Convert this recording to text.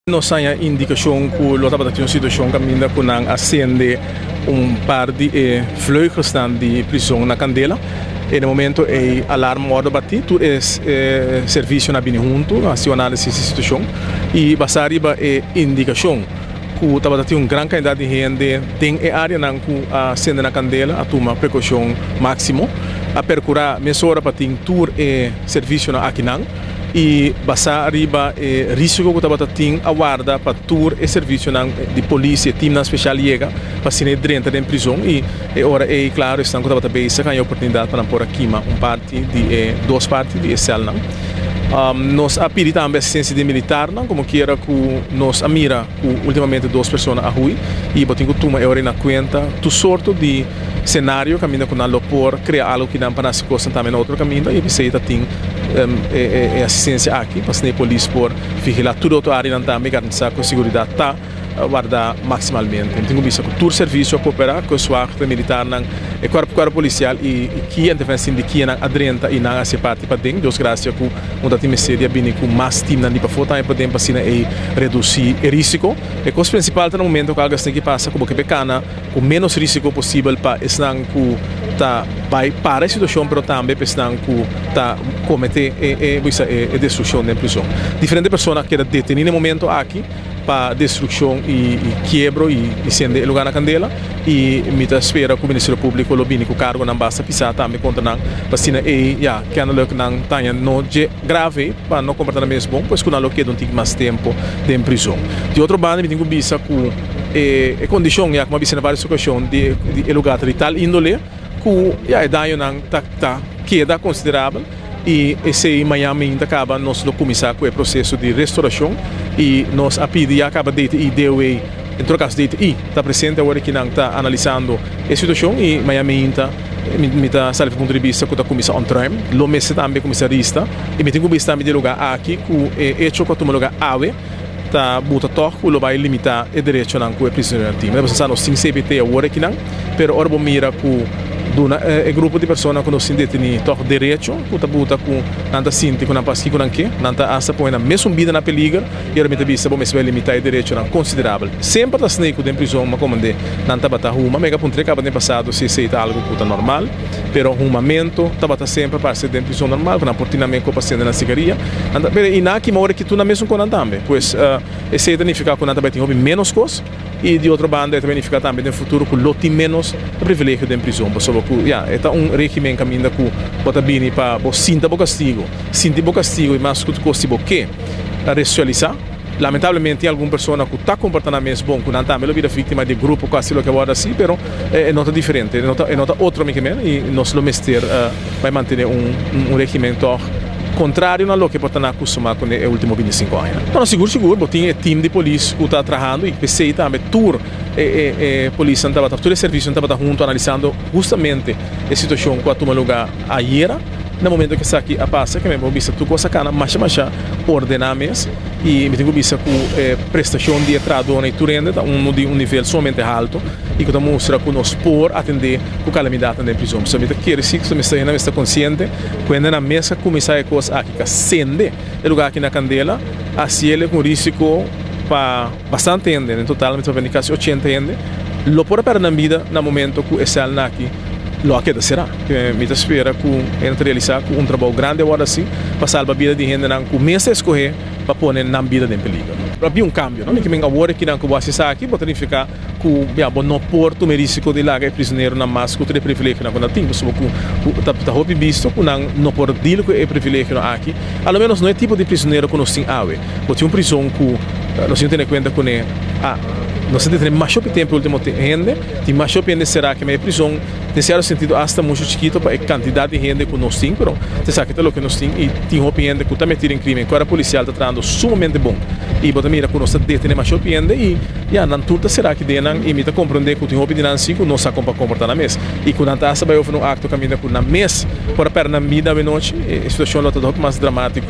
Nós temos a indicação que o estava tendo uma situação que ainda com acende par de vleugels de prisão na Candela. E no momento é alarme modo batido, é serviço na bine junto, acionar essa situação e basta arriba é indicação que estava tendo grande quantidade de gente tem a área na que acende na Candela, a tomar precaução máximo, a percurar mesura para ter tour e serviço na aqui não. E basta arriba risco que estava tendo a guarda para tour e serviço de polícia, time na especial chega para se dentro da prisão e ora é claro estão que estava bem a oportunidade para pôr aqui parte de duas partes de cel não. Nós pedimos também assistência de militar não como que era que nós mira ultimamente duas pessoas a rua e botinho toma ora na conta tu sorto de cenário caminho com algo por criar algo que não para se costa também outro caminho e você tem assistência aqui para a polícia por vigilar toda a área também garantir que a segurança está guardar maximalmente. Tenho visto que todo serviço a cooperar com o arte militar e corpo policial e que a defesa de que na adrenta e na se parte para dentro. Deus graças que o time seria bem com mais time na para fotar e para dentro para reduzir o risco. E coisa principal no momento que algo tem que passar como que pecana com menos risco possível para estar que tá vai para a situação, mas também para estar que tá cometer a destruição da prisão. Diferentes pessoas que detêm no momento aqui para destruição e quebro e incêndio lugar na Candela e me espera que o Ministério Público lo bine com cargo não basta pisar também contra não vacina que não não tenha não grave para não comportar mesmo bom pois que não queda mais tempo de prisão. De outro bando me tenho visto que a condição é como vista várias ocasiões de lugar de tal índole que a dano não tá queda considerável. E esse Miami acaba nós começar com o processo de restauração e nós a pedir acaba de deu em todo caso de está presente agora que não está analisando a situação e Miami me está salve ponto de vista que está começando on time lo messe também comisarista e me tenho visto também de lugar aqui que é hecho com o lugar ave tá buta toque lo vai limitar o direito não com o prisioneiro time nós pensamos sim CPT agora que não pero ora bom mira com é grupo de pessoas que não se detêm toque direito que buta com nanta sinti com nanta pasqui com nanque nanta asa põe na mesma vida na peligra e realmente vista bom vai limitar o direito não considerável sempre está sneco de prisão mas como de nanta bata uma mega pontre acaba de passado se aceita algo puta normal pero um momento tá sempre para ser de prisão normal com a portinamento com paciente na cigaria anda pero inaki uma hora que tu na mesmo com nanta também pois esse significa que nanta vai ter menos coisa e de outra banda também significa também no futuro que loti menos privilégio de prisão pessoal que é um regime caminho que pode vir para sinta castigo e mais que custi que ressocializar lamentavelmente tem alguma pessoa que está comportando mesmo bom que não está mesmo vida vítima de grupo quase lo que agora assim pero é nota diferente é nota outro mecanismo e nós lo mester vai manter regime contrário a lo que porta na acostumar com os últimos 25 anos. Então, seguro, tem time de polícia que está trabalhando e pensei também tour polícia estava todo o serviço estava junto analisando justamente a situação que toma lugar ayer. No momento que está aqui a passa que me vou visto tu coisa cana mais ordenar mesmo e me tenho visto que prestação de entrada na turenda de nível somente alto e que mostra que nós por atender com calamidade na prisão. Então, me quer dizer que me está consciente quando na mesa começar a coisa aqui que acende o lugar aqui na Candela assim ele com risco para bastante gente, em total me estou quase 80 gente lo por para na vida no momento que está aqui lo que será me espera que entre realizar um trabalho grande agora sim para salvar a vida de gente não começa a escolher para pôr na vida em perigo para um cambio não que me agora que não que você está aqui pode ficar que não porto me risco de lá que prisioneiro na máscara de privilégio não quando tem pessoa que tá hobby visto que não por deal com o privilégio aqui ao menos não é tipo de prisioneiro que nós tem ave porque um prisão que nós temos que ter conta com nós temos mais tempo último gente tem mais gente será que a prisão tem certo sentido hasta muito chiquito para a quantidade de gente que nós temos pero você sabe que é o que nós temos e tem gente que está metido em crime que a policial está tratando sumamente bom e bota mira que nós detém mais gente e não tudo será que denan e me está compreender que tem gente assim que não sabe como comportar na mesa e que não está vai oferecer acto caminho na mesa para perna vida de noite a situação é mais dramática